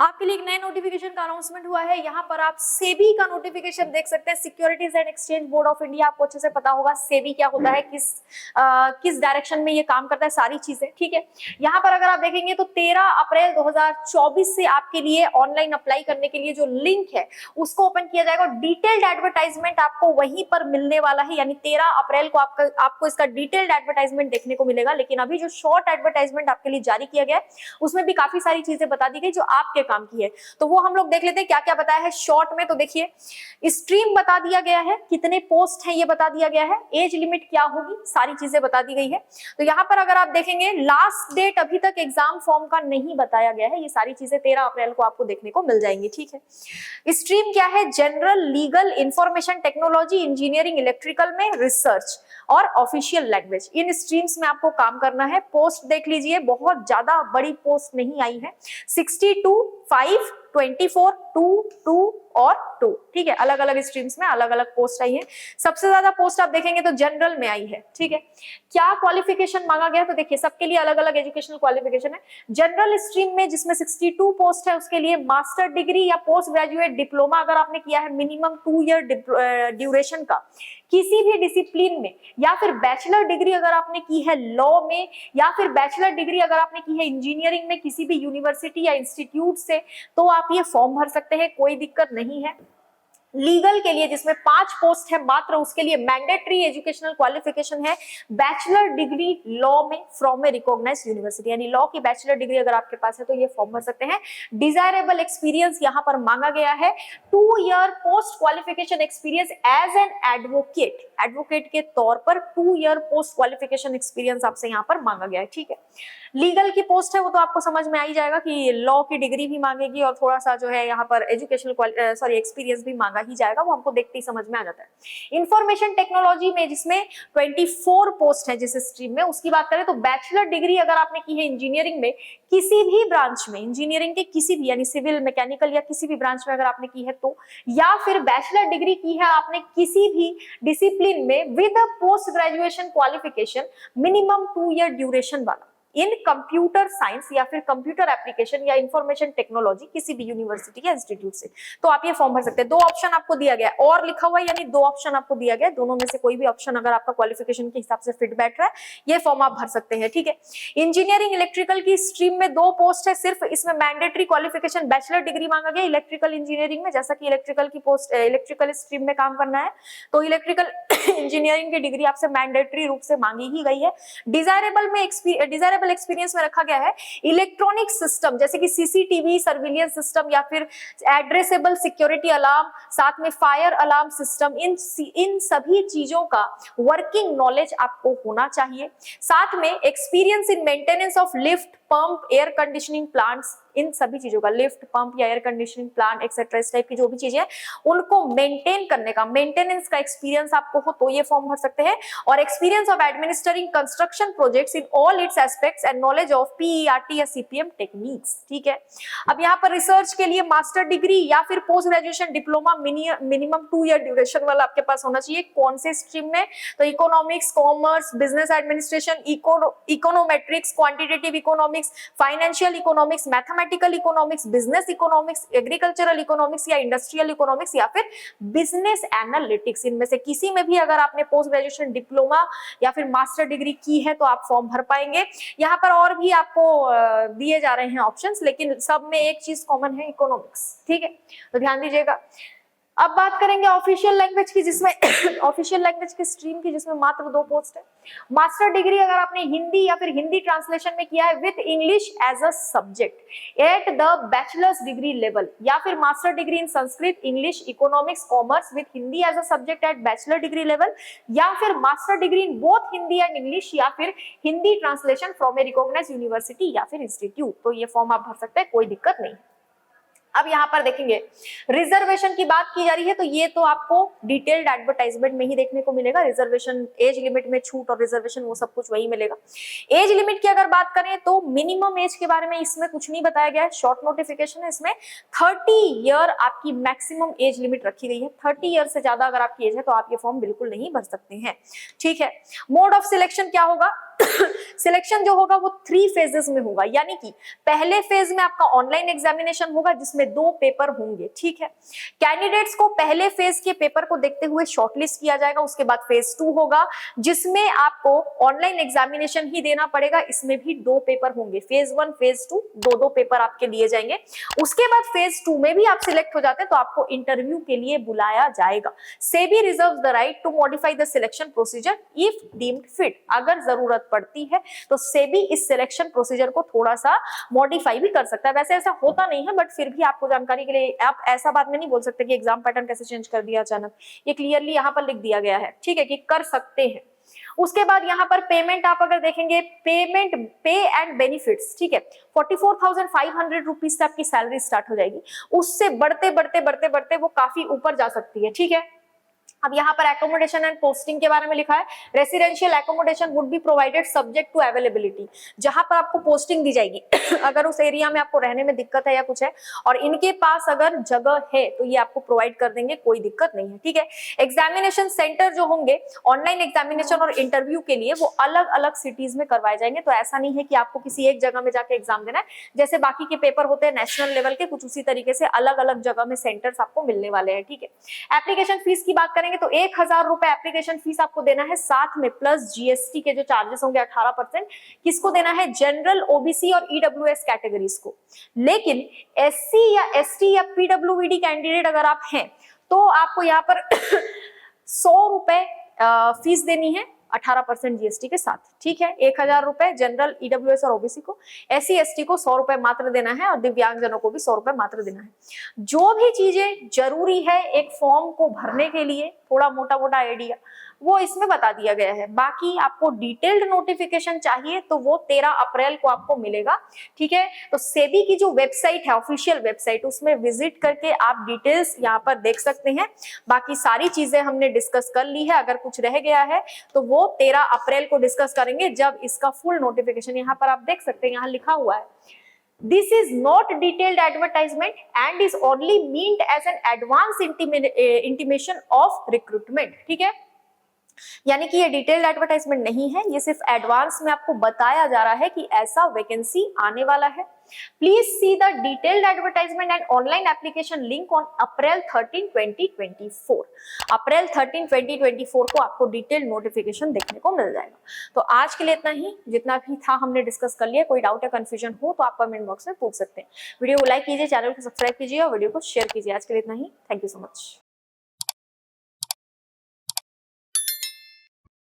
आपके लिए एक नए नोटिफिकेशन का अनाउंसमेंट हुआ है। यहाँ पर आप सेबी का नोटिफिकेशन देख सकते हैं, securities and exchange board of India. आपको अच्छे से पता होगा सेबी क्या होता है, किस डायरेक्शन में ये काम करता है, सारी चीजें, ठीक है। यहाँ पर अगर आप देखेंगे तो 13 अप्रैल 2024 से आपके लिए ऑनलाइन अप्लाई करने के लिए जो लिंक है उसको ओपन किया जाएगा और डिटेल्ड एडवर्टाइजमेंट आपको वहीं पर मिलने वाला है। यानी 13 अप्रैल को आपको इसका डिटेल्ड एडवर्टाइजमेंट देखने को मिलेगा। लेकिन अभी जो शॉर्ट एडवर्टाइजमेंट आपके लिए जारी किया गया है उसमें भी काफी सारी चीजें बता दी गई जो आपके काम की है, तो वो हम लोग देख लेते हैं क्या क्या बताया है शॉर्ट में। तो देखिए, स्ट्रीम बता दिया गया है, कितने पोस्ट हैं ये बता दिया गया है, एज लिमिट क्या होगी, सारी चीजें बता दी गई है। तो यहाँ पर अगर आप देखेंगे लास्ट डेट अभी तक एग्जाम फॉर्म का नहीं बताया गया है, ये सारी चीजें 13 अप्रैल को आपको देखने को मिल जाएंगी, ठीक है। स्ट्रीम क्या है, general, legal, information technology, engineering, electrical में रिसर्च और ऑफिशियल लैंग्वेज, इन स्ट्रीम्स में आपको काम करना है। पोस्ट देख लीजिए, बहुत ज्यादा बड़ी पोस्ट नहीं आई है, 62, 5, 24, 2, 2 और 2, ठीक है। अलग अलग स्ट्रीम्स में अलग अलग पोस्ट आई है। सबसे ज्यादा पोस्ट आप देखेंगे तो जनरल में आई है, ठीक है। क्या क्वालिफिकेशन मांगा गया, तो देखिए सबके लिए अलग अलग एजुकेशनल क्वालिफिकेशन है। जनरल स्ट्रीम में जिसमें 62 पोस्ट है उसके लिए मास्टर डिग्री या पोस्ट ग्रेजुएट डिप्लोमा अगर आपने किया है मिनिमम 2 ईयर ड्यूरेशन का किसी भी डिसिप्लिन में, या फिर बैचलर डिग्री अगर आपने की है लॉ में, या फिर बैचलर डिग्री अगर आपने की है इंजीनियरिंग में किसी भी यूनिवर्सिटी या इंस्टीट्यूट से, तो आप ये फॉर्म भर सकते हैं, कोई दिक्कत नहीं है। लीगल के लिए जिसमें 5 पोस्ट है मात्र, उसके लिए मैंडेटरी एजुकेशनल क्वालिफिकेशन है बैचलर डिग्री लॉ में फ्रॉम ए रिकॉग्नाइज्ड यूनिवर्सिटी, यानी लॉ की बैचलर डिग्री अगर आपके पास है तो ये फॉर्म भर सकते हैं। डिजायरेबल एक्सपीरियंस यहाँ पर मांगा गया है, 2 year post qualification experience as an advocate, advocate के तौर पर 2 ईयर पोस्ट क्वालिफिकेशन एक्सपीरियंस आपसे यहाँ पर मांगा गया है, ठीक है। लीगल की पोस्ट है वो तो आपको समझ में आ ही जाएगा कि लॉ की डिग्री भी मांगेगी और थोड़ा सा जो है यहाँ पर एजुकेशनल एक्सपीरियंस भी मांगा ही जाएगा, वो हमको देखते ही समझ में आ जाता है। इंफॉर्मेशन टेक्नोलॉजी में जिसमें 24 पोस्ट है जिस स्ट्रीम में, उसकी बात करें तो बैचलर डिग्री अगर आपने की है इंजीनियरिंग में किसी भी ब्रांच में, इंजीनियरिंग के किसी भी यानी सिविल, मैकेनिकल या किसी भी ब्रांच में अगर आपने की है तो, या फिर बैचलर डिग्री की है आपने किसी भी डिसिप्लिन में with post graduation qualification minimum 2 year duration वाला इन कंप्यूटर साइंस या फिर कंप्यूटर एप्लीकेशन या इंफॉर्मेशन टेक्नोलॉजी किसी भी यूनिवर्सिटी या इंस्टीट्यूट से, तो आप ये फॉर्म भर सकते हैं। 2 ऑप्शन आपको दिया गया है और लिखा हुआ है, यानी 2 ऑप्शन आपको दिया गया है, दोनों में से कोई भी ऑप्शन अगर आपका क्वालिफिकेशन के हिसाब से फिट बैठ रहा है ये फॉर्म आप भर सकते हैं, ठीक है। इंजीनियरिंग इलेक्ट्रिकल की स्ट्रीम में 2 पोस्ट है सिर्फ, इसमें मैंडेटरी क्वालिफिकेशन बैचलर डिग्री मांगा गया इलेक्ट्रिकल इंजीनियरिंग में, जैसा कि इलेक्ट्रिकल की पोस्ट इलेक्ट्रिकल स्ट्रीम में काम करना है तो इलेक्ट्रिकल इंजीनियरिंग की डिग्री आपसे मैंडेटरी रूप से मांगी ही गई है। डिजायरेबल एक्सपीरियंस में रखा गया है इलेक्ट्रॉनिक सिस्टम जैसे कि सीसीटीवी सर्विलियंस सिस्टम या फिर एड्रेसेबल सिक्योरिटी अलार्म, साथ में फायर अलार्म सिस्टम, इन सभी चीजों का वर्किंग नॉलेज आपको होना चाहिए। साथ में experience in maintenance of lift, pump, air conditioning plants, इन सभी चीजों का, लिफ्ट, पंप या एयर कंडीशनिंग प्लांट एक्सेट्रा, इस टाइप की जो भी चीजें हैं उनको मेंटेन करने का, मेंटेनेंस का एक्सपीरियंस आपको हो तो ये फॉर्म भर सकते हैं। और experience of administering construction projects in all it's aspects and knowledge of PERT या सीपीएम टेक्निक्स, ठीक है। अब यहाँ पर रिसर्च के लिए मास्टर डिग्री या फिर post graduation diploma minimum 2 year duration वाला आपके पास होना चाहिए। कौन से स्ट्रीम में, तो economics, commerce, business administration, econometrics, quantitative economics, financial economics, mathematical economics, business economics, agricultural economics या इंडस्ट्रियल इकोनॉमिक्स या फिर बिजनेस एनालिटिक्स, इनमें से किसी में भी अगर आपने पोस्ट ग्रेजुएशन डिप्लोमा या फिर मास्टर डिग्री की है तो आप फॉर्म भर पाएंगे। यहाँ पर और भी आपको दिए जा रहे हैं ऑप्शंस, लेकिन सब में एक चीज कॉमन है, इकोनॉमिक्स, ठीक है, तो ध्यान दीजिएगा। अब बात करेंगे ऑफिशियल लैंग्वेज की, जिसमें ऑफिशियल लैंग्वेज की स्ट्रीम की जिसमें मात्र 2 पोस्ट है। मास्टर डिग्री अगर आपने हिंदी या फिर हिंदी ट्रांसलेशन में किया है with English as a subject at the bachelor's degree level, या फिर master degree in Sanskrit, English, economics, commerce with Hindi as a subject at bachelor degree level, या फिर master degree in both Hindi and English, या फिर Hindi translation from a recognised university या फिर institute, तो ये फॉर्म आप भर सकते हैं, कोई दिक्कत नहीं। अब यहाँ पर देखेंगे रिजर्वेशन की बात की जा रही है, तो ये तो आपको डिटेल्ड एडवर्टाइजमेंट में ही देखने को मिलेगा। रिजर्वेशन, एज लिमिट में छूट और रिजर्वेशन वो सब कुछ वही मिलेगा। एज लिमिट की अगर बात करें तो मिनिमम एज के बारे में इसमें कुछ नहीं बताया गया है, शॉर्ट नोटिफिकेशन है, इसमें 30 ईयर आपकी मैक्सिमम एज लिमिट रखी गई है। 30 ईयर से ज्यादा अगर आपकी एज है तो आप ये फॉर्म बिल्कुल नहीं भर सकते हैं, ठीक है। मोड ऑफ सिलेक्शन क्या होगा सिलेक्शन जो होगा वो 3 फेजेस में होगा, यानी कि पहले फेज में आपका ऑनलाइन एग्जामिनेशन होगा जिसमें 2 पेपर होंगे, ठीक है। कैंडिडेट्स को पहले फेज के पेपर को देखते हुए शॉर्टलिस्ट किया जाएगा। उसके बाद फेज 2 होगा जिसमें आपको ऑनलाइन एग्जामिनेशन ही देना पड़ेगा। इसमें भी 2 पेपर होंगे, फेज 1 फेज 2, 2 पेपर आपके लिए जाएंगे। उसके बाद फेज 2 में भी आप सिलेक्ट हो जाते हैं तो आपको इंटरव्यू के लिए बुलाया जाएगा। SEBI reserves the right to modify the selection procedure if deemed fit. अगर जरूरत पड़ती है तो सेबी इस सिलेक्शन प्रोसीजर को थोड़ा सा मॉडिफाई भी कर सकता है। वैसे ऐसा होता नहीं है, बट फिर भी आपको जानकारी के लिए आप ऐसा बात में नहीं बोल सकते कि एग्जाम पैटर्न कैसे चेंज कर दिया अचानक। ये क्लियरली यहाँ पर लिख दिया गया है, ठीक है, कि कर सकते हैं। उसके बाद यहाँ पर पेमेंट आप अगर देखेंगे, पेमेंट पे एंड बेनिफिट्स, ठीक है, 44,500 रुपीज से आपकी सैलरी स्टार्ट हो जाएगी। उससे बढ़ते बढ़ते बढ़ते बढ़ते वो काफी ऊपर जा सकती है, ठीक है। अब यहाँ पर एकोमोडेशन एंड पोस्टिंग के बारे में लिखा है, residential accommodation would be provided subject to availability. जहां पर आपको पोस्टिंग दी जाएगी अगर उस एरिया में आपको रहने में दिक्कत है या कुछ है और इनके पास अगर जगह है तो ये आपको प्रोवाइड कर देंगे, कोई दिक्कत नहीं है, ठीक है। एग्जामिनेशन सेंटर जो होंगे ऑनलाइन एग्जामिनेशन और इंटरव्यू के लिए वो अलग अलग सिटीज में करवाए जाएंगे। तो ऐसा नहीं है कि आपको किसी एक जगह में जाके एग्जाम देना है, जैसे बाकी के पेपर होते हैं नेशनल लेवल के, कुछ उसी तरीके से अलग अलग जगह में सेंटर्स आपको मिलने वाले हैं, ठीक है। एप्लीकेशन फीस की बात करेंगे तो 1,000 रुपए एप्लीकेशन फीस आपको देना है, साथ में प्लस जीएसटी के जो चार्जेस होंगे 18%। किसको देना है? जनरल, ओबीसी और ईडब्ल्यूएस कैटेगरीज को। लेकिन एससी या एसटी या पीडब्ल्यूडी कैंडिडेट अगर आप हैं तो आपको यहाँ पर 100 रुपए फीस देनी है 18% जीएसटी के साथ, ठीक है। 1,000 रुपए जनरल, ईडब्ल्यूएस और ओबीसी को, एससी एसटी को 100 रुपए मात्र देना है और दिव्यांगजनों को भी 100 रुपए मात्र देना है। जो भी चीजें जरूरी है एक फॉर्म को भरने के लिए, थोड़ा मोटा मोटा आइडिया वो इसमें बता दिया गया है। बाकी आपको डिटेल्ड नोटिफिकेशन चाहिए तो वो 13 अप्रैल को आपको मिलेगा, ठीक है। तो सेबी की जो वेबसाइट है, ऑफिशियल वेबसाइट, उसमें विजिट करके आप डिटेल्स यहाँ पर देख सकते हैं। बाकी सारी चीजें हमने डिस्कस कर ली है, अगर कुछ रह गया है तो वो 13 अप्रैल को डिस्कस करेंगे जब इसका फुल नोटिफिकेशन, यहाँ पर आप देख सकते हैं, यहाँ लिखा हुआ है This is not detailed advertisement and is only meant as an advance intimation of recruitment, ठीक है। यानी कि ये डिटेल्ड एडवर्टाइजमेंट नहीं है, ये सिर्फ एडवांस में आपको बताया जा रहा है कि ऐसा वैकेंसी आने वाला है। Please see the detailed advertisement and online application link on April 13, 2024। अप्रैल 13, 2024 को आपको डिटेल्ड नोटिफिकेशन देखने को मिल जाएगा। तो आज के लिए इतना ही, जितना भी था हमने डिस्कस कर लिया। कोई डाउट या कंफ्यूजन हो तो आप कमेंट बॉक्स में पूछ सकते हैं। वीडियो को लाइक कीजिए, चैनल को सब्सक्राइब कीजिए और वीडियो को शेयर कीजिए। आज के लिए इतना ही, थैंक यू सो मच।